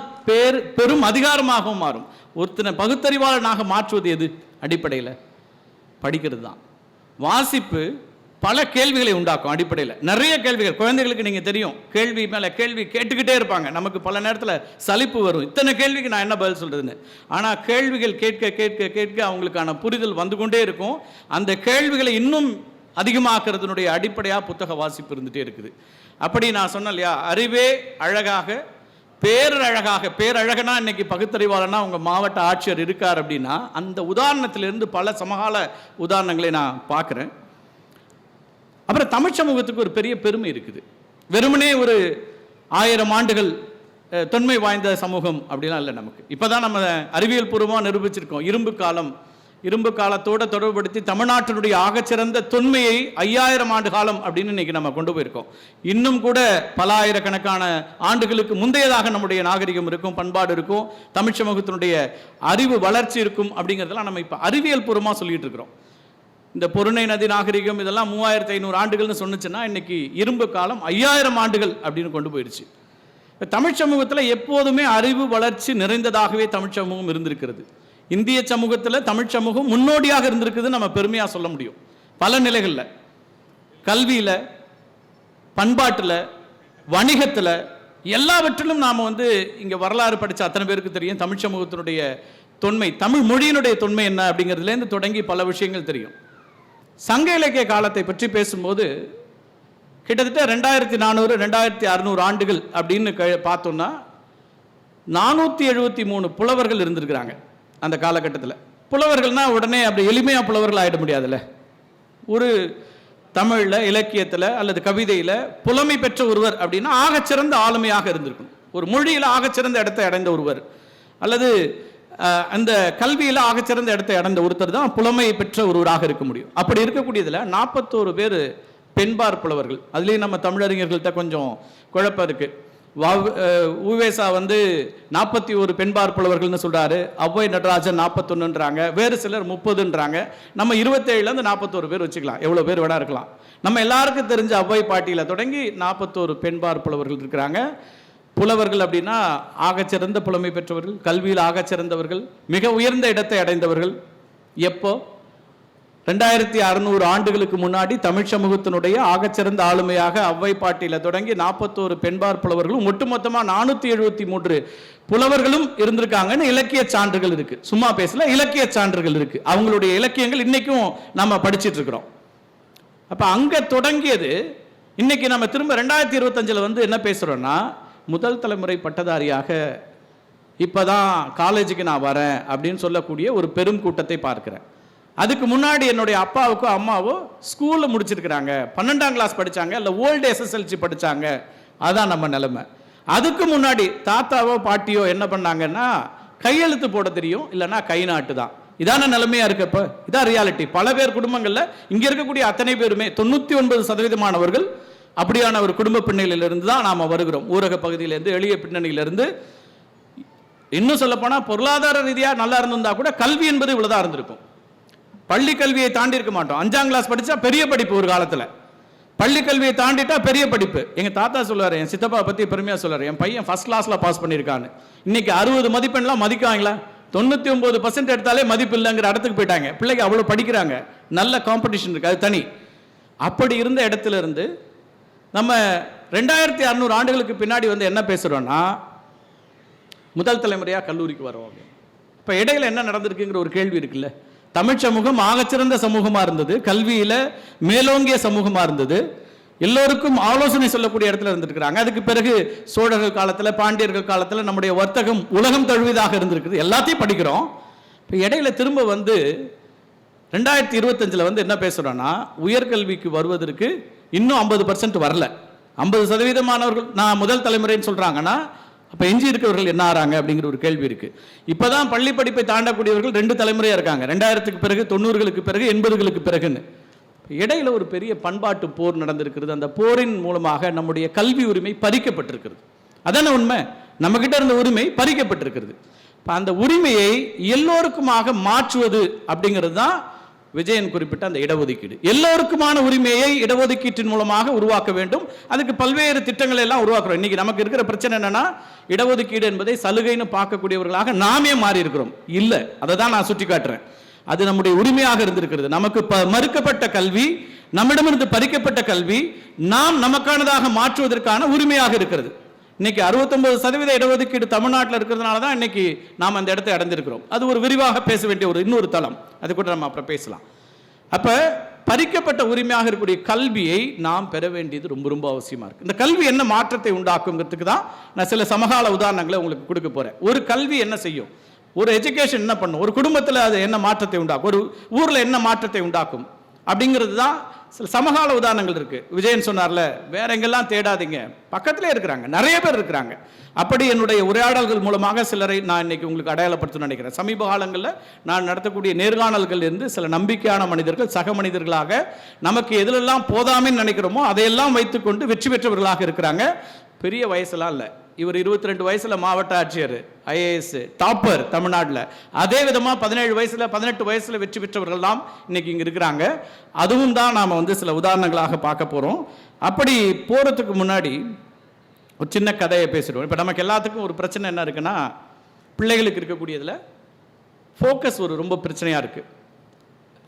பெரும் அதிகாரமாகவும் மாறும். ஒருத்தனை பகுத்தறிவாளனாக மாற்றுவது எது? அடிப்படையில் படிக்கிறது தான். வாசிப்பு பல கேள்விகளை உண்டாக்கும். அடிப்படையில் நிறைய கேள்விகள். குழந்தைகளுக்கு நீங்கள் தெரியும், கேள்வி மேலே கேள்வி கேட்டுக்கிட்டே இருப்பாங்க. நமக்கு பல நேரத்தில் சலிப்பு வரும், இத்தனை கேள்விக்கு நான் என்ன பதில் சொல்கிறதுன்னு. ஆனால் கேள்விகள் கேட்க கேட்க கேட்க அவங்களுக்கான புரிதல் வந்து கொண்டே இருக்கும். அந்த கேள்விகளை இன்னும் அதிகமாக்குறதுனுடைய அடிப்படையாக புத்தக வாசிப்பு இருந்துகிட்டே இருக்குது. அப்படி நான் சொன்னேன் இல்லையா, அறிவே அழகாக பேரழகாக. பேரழகனா இன்னைக்கு பகுத்தறிவாளனா உங்கள் மாவட்ட ஆட்சியர் இருக்கார் அப்படின்னா, அந்த உதாரணத்திலிருந்து பல சமகால உதாரணங்களை நான் பார்க்குறேன். அப்புறம் தமிழ் சமூகத்துக்கு ஒரு பெரிய பெருமை இருக்குது. வெறுமனே ஒரு 1000 ஆண்டுகள் தொன்மை வாய்ந்த சமூகம் அப்படிலாம் இல்லை நமக்கு. இப்போ தான் நம்ம அறிவியல் பூர்வமாக நிரூபிச்சிருக்கோம். இரும்பு காலத்தோடு தொடர்புபடுத்தி தமிழ்நாட்டினுடைய ஆகச்சிறந்த தொன்மையை 5000 ஆண்டு காலம் அப்படின்னு இன்னைக்கு நம்ம கொண்டு போயிருக்கோம். இன்னும் கூட பல ஆயிரக்கணக்கான ஆண்டுகளுக்கு முந்தையதாக நம்முடைய நாகரிகம் இருக்கும், பண்பாடு இருக்கும், தமிழ் சமூகத்தினுடைய அறிவு வளர்ச்சி இருக்கும். அப்படிங்கிறதெல்லாம் நம்ம இப்போ அறிவியல் பூர்வமாக சொல்லிட்டு இருக்கிறோம். இந்த பொருணை நதி நாகரிகம் இதெல்லாம் 3500 ஆண்டுகள்னு சொன்னுச்சுன்னா, இன்னைக்கு இரும்பு காலம் 5000 ஆண்டுகள் அப்படின்னு கொண்டு போயிடுச்சு. தமிழ் சமூகத்தில் எப்போதுமே அறிவு வளர்ச்சி நிறைந்ததாகவே தமிழ் சமூகம் இருந்திருக்கிறது. இந்திய சமூகத்தில் தமிழ் சமூகம் முன்னோடியாக இருந்திருக்குது நம்ம பெருமையாக சொல்ல முடியும். பல நிலைகளில், கல்வியில், பண்பாட்டில், வணிகத்தில், எல்லாவற்றிலும் நாம் இங்கே வரலாறு படித்த அத்தனை பேருக்கு தெரியும் தமிழ் சமூகத்தினுடைய தொன்மை, தமிழ் மொழியினுடைய தொன்மை என்ன அப்படிங்கிறதுலேருந்து தொடங்கி பல விஷயங்கள் தெரியும். சங்க இலக்கிய காலத்தை பற்றி பேசும்போது கிட்டத்தட்ட 2400 2600 ஆண்டுகள் அப்படின்னு பார்த்தோம்னா 473 புலவர்கள் இருந்திருக்கிறாங்க அந்த காலகட்டத்தில். புலவர்கள்னா உடனே அப்படி எளிமையாக புலவர்கள் ஆகிட முடியாதுல்ல. ஒரு தமிழில் இலக்கியத்தில் அல்லது கவிதையில் புலமை பெற்ற ஒருவர் அப்படின்னா ஆகச்சிறந்த ஆளுமையாக இருந்திருக்கணும். ஒரு மொழியில் ஆகச்சிறந்த இடத்தை அடைந்த ஒருவர் அல்லது அந்த கல்வியில் ஆகச்சிறந்த இடத்தை அடைந்த ஒருத்தர் தான் புலமை பெற்ற ஒருவராக இருக்க முடியும். அப்படி இருக்கக்கூடியதில் 41 பேர் பெண்பார் புலவர்கள். அதுலேயும் நம்ம தமிழறிஞர்கள்ட்ட கொஞ்சம் குழப்பம் இருக்குது. உவேசா 41 பெண்பார் புலவர்கள்னு சொல்கிறாரு. ஔவை நடராஜன் 41ன்றாங்க, வேறு சிலர் 30ன்றாங்க. நம்ம 27லேருந்து 41 பேர் வச்சுக்கலாம், எவ்வளோ பேர் வேணா இருக்கலாம். நம்ம எல்லாருக்கும் தெரிஞ்ச ஔவை பாட்டியில் தொடங்கி 41 பெண்பார் புலவர்கள் இருக்கிறாங்க. புலவர்கள் அப்படின்னா ஆகச்சிறந்த புலமை பெற்றவர்கள், கல்வியில் ஆகச்சிறந்தவர்கள், மிக உயர்ந்த இடத்தை அடைந்தவர்கள். எப்போ? 2600 ஆண்டுகளுக்கு முன்னாடி தமிழ் சமூகத்தினுடைய ஆகச்சிறந்த ஆளுமையாக ஔவை பாட்டியில் தொடங்கி 41 பெண்பார் புலவர்களும் ஒட்டுமொத்தமாக 473 புலவர்களும் இருந்திருக்காங்கன்னு இலக்கிய சான்றுகள் இருக்கு. சும்மா பேசல, இலக்கிய சான்றுகள் இருக்கு. அவங்களுடைய இலக்கியங்கள் இன்னைக்கும் நம்ம படிச்சுட்டு இருக்கிறோம். அப்ப அங்க தொடங்கியது. இன்னைக்கு நம்ம திரும்ப 2025 என்ன பேசுறோம்னா, முதல் தலைமுறை பட்டதாரியாக இப்பதான் காலேஜுக்கு நான் வரேன் அப்படின்னு சொல்லக்கூடிய ஒரு பெரும் கூட்டத்தை பார்க்கிறேன். அதுக்கு முன்னாடி என்னுடைய அப்பாவுக்கோ அம்மாவோ ஸ்கூலில் முடிச்சிருக்கிறாங்க, 12ஆம் கிளாஸ் படித்தாங்க, இல்லை ஓல்டு SSLC படித்தாங்க. அதான் நம்ம நிலைமை. அதுக்கு முன்னாடி தாத்தாவோ பாட்டியோ என்ன பண்ணாங்கன்னா கையெழுத்து போட தெரியும், இல்லைன்னா கை நாட்டு தான். இதான நிலைமையா இருக்கப்ப இதான் ரியாலிட்டி. பல பேர் குடும்பங்களில் இங்கே இருக்கக்கூடிய அத்தனை பேருமே 99% அப்படியான ஒரு குடும்ப பின்னணியிலிருந்து தான் நாம் வருகிறோம். ஊரக பகுதியிலேருந்து, எளிய பின்னணியிலிருந்து. இன்னும் சொல்லப்போனால் பொருளாதார ரீதியாக நல்லா இருந்திருந்தா கூட கல்வி என்பது இவ்வளோதான் இருந்திருக்கும். பள்ளி கல்வியை தாண்டி இருக்க மாட்டோம். 5ஆம் கிளாஸ் படித்தா பெரிய படிப்பு ஒரு காலத்தில், பள்ளி கல்வியை தாண்டிட்டா பெரிய படிப்பு. எங்கள் தாத்தா சொல்லுவார், என் சித்தப்பா பற்றி பெருமையாக சொல்லுவார், என் பையன் ஃபர்ஸ்ட் கிளாஸில் பாஸ் பண்ணியிருக்கான்னு. இன்னைக்கு 60 மதிப்பெண்லாம் மதிக்காங்களா? 99% எடுத்தாலே மதிப்பு இல்லைங்கிற இடத்துக்கு போயிட்டாங்க. பிள்ளைங்க அவ்வளோ படிக்கிறாங்க, நல்ல காம்படிஷன் இருக்குது, அது தனி. அப்படி இருந்த இடத்துல இருந்து நம்ம 2600 ஆண்டுகளுக்கு பின்னாடி வந்து என்ன பேசுகிறோன்னா, முதல் தலைமுறையாக கல்லூரிக்கு வரோம். இப்போ இடையில என்ன நடந்திருக்குங்கிற ஒரு கேள்வி இருக்குல்ல. தமிழ் சமூகம் ஆகச்சிறந்த சமூகமாக இருந்தது, கல்வியில் மேலோங்கிய சமூகமாக இருந்தது, எல்லோருக்கும் ஆலோசனை சொல்லக்கூடிய இடத்துல இருந்திருக்கிறாங்க. அதுக்கு பிறகு சோழர்கள் காலத்தில், பாண்டியர்கள் காலத்தில் நம்முடைய வர்த்தகம் உலகம் தழுவிதாக இருந்திருக்குது, எல்லாத்தையும் படிக்கிறோம். இப்போ இடையில திரும்ப வந்து 2025 வந்து என்ன பேசுகிறோன்னா, உயர்கல்விக்கு வருவதற்கு இன்னும் 50% வரல. 50% மாணவர்கள் நான் முதல் தலைமுறைன்னு சொல்கிறாங்கன்னா, அப்போ எஞ்சி இருக்கவர்கள் என்ன ஆறாங்க அப்படிங்கிற ஒரு கேள்வி இருக்குது. இப்போ தான் பள்ளி படிப்பை தாண்டக்கூடியவர்கள் 2 தலைமுறையாக இருக்காங்க, 2000க்கு பிறகு, 90களுக்கு பிறகு, 80களுக்கு பிறகுன்னு. இடையில ஒரு பெரிய பண்பாட்டு போர் நடந்திருக்கிறது. அந்த போரின் மூலமாக நம்முடைய கல்வி உரிமை பறிக்கப்பட்டிருக்கிறது. அதான உண்மை, நம்மகிட்ட இருந்த உரிமை பறிக்கப்பட்டிருக்கிறது. அந்த உரிமையை எல்லோருக்குமாக மாற்றுவது அப்படிங்கிறது தான் விஜயன் குறிப்பிட்ட அந்த இடஒதுக்கீடு. எல்லோருக்குமான உரிமையை இடஒதுக்கீட்டின் மூலமாக உருவாக்க வேண்டும். அதுக்கு பல்வேறு திட்டங்களை எல்லாம் உருவாக்குறோம். இன்னைக்கு நமக்கு இருக்கிற பிரச்சனை என்னன்னா, இடஒதுக்கீடு என்பதை சலுகைன்னு பார்க்கக்கூடியவர்களாக நாமே மாறி இருக்கிறோம். இல்லை, அதை தான் நான் சுட்டி காட்டுறேன். அது நம்முடைய உரிமையாக இருந்திருக்கிறது. நமக்கு மறுக்கப்பட்ட கல்வி, நம்மிடமிருந்து பறிக்கப்பட்ட கல்வி நாம் நமக்கானதாக மாற்றுவதற்கான உரிமையாக இருக்கிறது. இன்னைக்கு 69% இடஒதுக்கீடு தமிழ்நாட்டில் இருக்கிறதுனால தான் இன்னைக்கு நாம் அந்த இடத்தை அடைந்திருக்கிறோம். அது ஒரு விரிவாக பேச வேண்டிய ஒரு இன்னொரு தளம், அது கூட நம்ம அப்புறம் பேசலாம். அப்போ பறிக்கப்பட்ட உரிமையாக இருக்கக்கூடிய கல்வியை நாம் பெற வேண்டியது ரொம்ப ரொம்ப அவசியமாக இருக்குது. இந்த கல்வி என்ன மாற்றத்தை உண்டாக்குங்கிறதுக்கு தான் நான் சில சமகால உதாரணங்களை உங்களுக்கு கொடுக்க போகிறேன். ஒரு கல்வி என்ன செய்யும், ஒரு எஜுகேஷன் என்ன பண்ணும், ஒரு குடும்பத்தில் அது என்ன மாற்றத்தை உண்டாக்கும், ஒரு ஊரில் என்ன மாற்றத்தை உண்டாக்கும் அப்படிங்கிறது தான் சில சமகால உதாரணங்கள் இருக்குது. விஜயன் சொன்னார்ல, வேற எங்கெல்லாம் தேடாதீங்க, பக்கத்திலே இருக்கிறாங்க, நிறைய பேர் இருக்கிறாங்க. அப்படி என்னுடைய உரையாடல்கள் மூலமாக சிலரை நான் இன்னைக்கு உங்களுக்கு அடையாளப்படுத்தணும்னு நினைக்கிறேன். சமீப காலங்களில் நான் நடத்தக்கூடிய நேர்காணல்கள் இருந்து சில நம்பிக்கையான மனிதர்கள், சக மனிதர்களாக நமக்கு எதிலெல்லாம் போதாமைன்னு நினைக்கிறோமோ அதையெல்லாம் வைத்துக்கொண்டு வெற்றி பெற்றவர்களாக இருக்கிறாங்க. பெரிய வயசுலாம் இல்லை, இவர் 22 வயசுல மாவட்ட ஆட்சியர், IAS டாப்பர் தமிழ்நாட்டில். அதே விதமாக 17 வயசுல 18 வயசுல வெற்றி பெற்றவர்கள்லாம் இன்னைக்கு இங்கே இருக்கிறாங்க. அதுவும் தான் நாம் வந்து சில உதாரணங்களாக பார்க்க போகிறோம். அப்படி போகிறதுக்கு முன்னாடி ஒரு சின்ன கதையை பேசிடுவோம். இப்போ நமக்கு எல்லாத்துக்கும் ஒரு பிரச்சனை என்ன இருக்குன்னா, பிள்ளைகளுக்கு இருக்கக்கூடியதில் ஃபோக்கஸ் ஒரு ரொம்ப பிரச்சனையாக இருக்குது.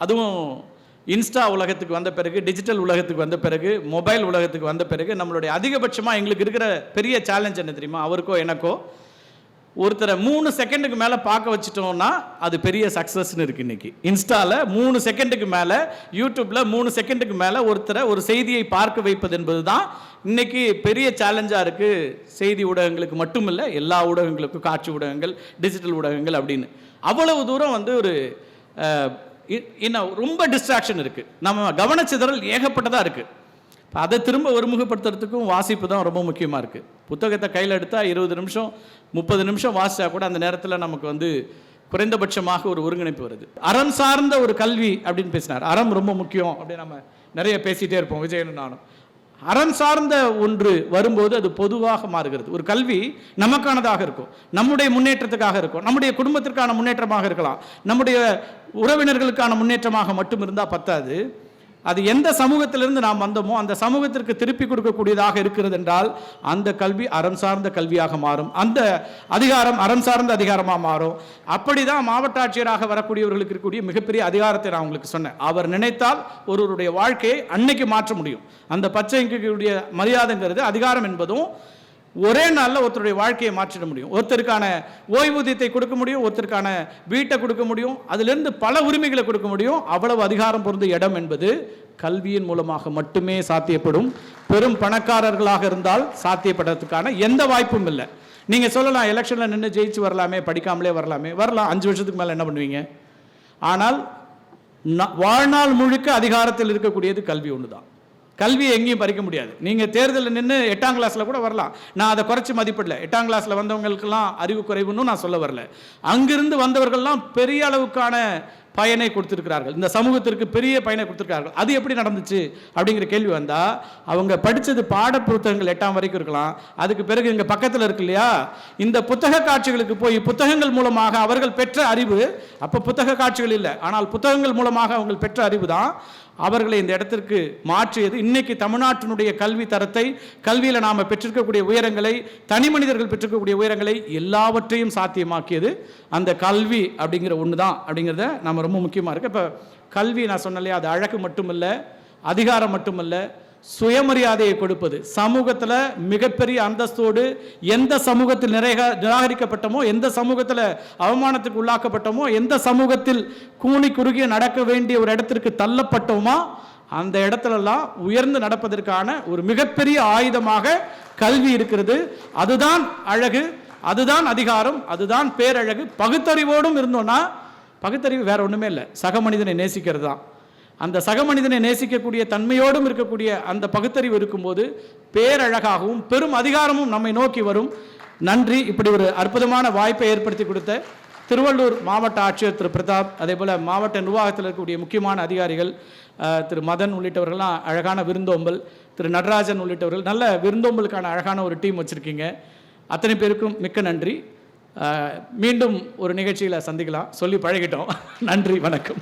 அதுவும் இன்ஸ்டா உலகத்துக்கு வந்த பிறகு, டிஜிட்டல் உலகத்துக்கு வந்த பிறகு, மொபைல் உலகத்துக்கு வந்த பிறகு நம்மளுடைய அதிகபட்சமாக எங்களுக்கு இருக்கிற பெரிய சேலஞ்ச் என்ன தெரியுமா, அவருக்கோ எனக்கோ, ஒருத்தரை 3 செகண்டுக்கு மேலே பார்க்க வச்சுட்டோம்னா அது பெரிய சக்ஸஸ்ன்னு இருக்குது. இன்றைக்கி இன்ஸ்டாவில் 3 செகண்டுக்கு மேலே, யூடியூப்பில் 3 செகண்டுக்கு மேலே ஒருத்தரை ஒரு செய்தியை பார்க்க வைப்பது என்பது தான் இன்றைக்கி பெரிய சேலஞ்சாக இருக்குது. செய்தி ஊடகங்களுக்கு மட்டும் இல்லை, எல்லா ஊடகங்களுக்கும், காட்சி ஊடகங்கள், டிஜிட்டல் ஊடகங்கள் அப்படின்னு. அவ்வளவு தூரம் வந்து ஒரு இன்னும் ரொம்ப டிஸ்ட்ராக்ஷன் இருக்குது, நம்ம கவனச்சிதறல் ஏகப்பட்டதாக இருக்குது. இப்போ அதை திரும்ப ஒருமுகப்படுத்துறதுக்கும் வாசிப்பு தான் ரொம்ப முக்கியமாக இருக்குது. புத்தகத்தை கையில் எடுத்தால் 20 நிமிஷம் 30 நிமிஷம் வாசித்தா கூட அந்த நேரத்தில் நமக்கு வந்து குறைந்தபட்சமாக ஒரு ஒருங்கிணைப்பு வருது. அறம் சார்ந்த ஒரு கல்வி அப்படின்னு பேசினார். அறம் ரொம்ப முக்கியம் அப்படின்னு நம்ம நிறைய பேசிகிட்டே இருப்போம், விஜயனும் நானும். அறம் சார்ந்த ஒன்று வரும்போது அது பொதுவாக மாறுகிறது. ஒரு கல்வி நமக்கானதாக இருக்கும், நம்முடைய முன்னேற்றத்துக்காக இருக்கும், நம்முடைய குடும்பத்திற்கான முன்னேற்றமாக இருக்கலாம், நம்முடைய உறவினர்களுக்கான முன்னேற்றமாக மட்டும் இருந்தால் பத்தாது. அது எந்த சமூகத்திலிருந்து நாம் வந்தோமோ அந்த சமூகத்திற்கு திருப்பி கொடுக்கக்கூடியதாக இருக்கிறது என்றால் அந்த கல்வி அறம் சார்ந்த கல்வியாக மாறும், அந்த அதிகாரம் அறம் சார்ந்த அதிகாரமாக மாறும். அப்படி தான் மாவட்ட ஆட்சியராக வரக்கூடியவர்களுக்கு இருக்கக்கூடிய மிகப்பெரிய அதிகாரத்தை நான் உங்களுக்கு சொன்னேன். அவர் நினைத்தால் ஒருவருடைய வாழ்க்கையை அன்னைக்கு மாற்ற முடியும். அந்த பச்சைக்குடைய மரியாதைங்கிறது, அதிகாரம் என்பதும் ஒரே நாளில் ஒருத்தருடைய வாழ்க்கையை மாற்றிட முடியும். ஒருத்தருக்கான ஓய்வூதியத்தை கொடுக்க முடியும், ஒருத்தருக்கான வீட்டை கொடுக்க முடியும், அதிலிருந்து பல உரிமைகளை கொடுக்க முடியும். அவ்வளவு அதிகாரம் பொருந்த இடம் என்பது கல்வியின் மூலமாக மட்டுமே சாத்தியப்படும். பெரும் பணக்காரர்களாக இருந்தால் சாத்தியப்படுறதுக்கான எந்த வாய்ப்பும் இல்லை. நீங்கள் சொல்லலாம், எலெக்ஷனில் நின்று ஜெயிச்சு வரலாமே, படிக்காமலே வரலாமே, வரலாம். 5 வருஷத்துக்கு மேலே என்ன பண்ணுவீங்க? ஆனால் வாழ்நாள் முழுக்க அதிகாரத்தில் இருக்கக்கூடியது கல்வி ஒன்று தான். கல்வியை எங்கேயும் பறிக்க முடியாது. நீங்கள் தேர்தலில் நின்று 8ஆம் கிளாஸில் கூட வரலாம், நான் அதை குறைச்சி மதிப்பிடல. 8ஆம் கிளாஸில் வந்தவங்களுக்கெல்லாம் அறிவு குறைவுன்னு நான் சொல்ல வரல. அங்கிருந்து வந்தவர்கள்லாம் பெரிய அளவுக்கான பயனை கொடுத்துருக்கிறார்கள், இந்த சமூகத்திற்கு பெரிய பயனை கொடுத்துருக்கார்கள். அது எப்படி நடந்துச்சு அப்படிங்கிற கேள்வி வந்தால், அவங்க படித்தது பாட புத்தகங்கள் 8ஆம் வரைக்கும் இருக்கலாம். அதுக்கு பிறகு இங்கே பக்கத்தில் இருக்கு இல்லையா, இந்த புத்தக காட்சிகளுக்கு போய் புத்தகங்கள் மூலமாக அவர்கள் பெற்ற அறிவு, அப்போ புத்தக காட்சிகள் இல்லை, ஆனால் புத்தகங்கள் மூலமாக அவங்க பெற்ற அறிவு தான் அவர்களை இந்த இடத்திற்கு மாற்றியது. இன்னைக்கு தமிழ்நாட்டினுடைய கல்வி தரத்தை, கல்வியில் நாம் பெற்றிருக்கக்கூடிய உயரங்களை, தனி மனிதர்கள் பெற்றிருக்கக்கூடிய உயரங்களை எல்லாவற்றையும் சாத்தியமாக்கியது அந்த கல்வி அப்படிங்கிற ஒன்று தான் அப்படிங்கிறத நம்ம ரொம்ப முக்கியமாக இருக்குது. இப்போ கல்வி நான் சொன்னலையே, அது அழகு மட்டுமல்ல, அதிகாரம் மட்டுமல்ல, சுயமரியாதையை கொடுப்பது. சமூகத்தில் மிகப்பெரிய அந்தஸ்தோடு எந்த சமூகத்தில் நிராகரிக்கப்பட்டமோ, எந்த சமூகத்தில் அவமானத்துக்கு உள்ளாக்கப்பட்டோமோ, எந்த சமூகத்தில் கூனி குறுகிய நடக்க வேண்டிய ஒரு இடத்திற்கு தள்ளப்பட்டோமோ, அந்த இடத்துலலாம் உயர்ந்து நடப்பதற்கான ஒரு மிகப்பெரிய ஆயுதமாக கல்வி இருக்கிறது. அதுதான் அழகு, அதுதான் அதிகாரம், அதுதான் பேரழகு. பகுத்தறிவோடும் இருந்தோன்னா, பகுத்தறிவு வேற ஒன்றுமே இல்லை, சக மனிதனை நேசிக்கிறது தான். அந்த சக மனிதனை நேசிக்கக்கூடிய தன்மையோடும் இருக்கக்கூடிய அந்த பகுத்தறிவு இருக்கும்போது பேரழகாகவும் பெரும் அதிகாரமும் நம்மை நோக்கி வரும். நன்றி. இப்படி ஒரு அற்புதமான வாய்ப்பை ஏற்படுத்தி கொடுத்த திருவள்ளூர் மாவட்ட ஆட்சியர் திரு பிரதாப், அதே போல் மாவட்ட நிர்வாகத்தில் இருக்கக்கூடிய முக்கியமான அதிகாரிகள் திரு மதன் உள்ளிட்டவர்கள்லாம் அழகான விருந்தோம்பல், திரு நடராஜன் உள்ளிட்டவர்கள் நல்ல விருந்தோம்பலுக்கான அழகான ஒரு டீம் வச்சுருக்கீங்க. அத்தனை பேருக்கும் மிக்க நன்றி. மீண்டும் ஒரு நிகழ்ச்சியில் சந்திக்கலாம், சொல்லி பழகிட்டோம். நன்றி, வணக்கம்.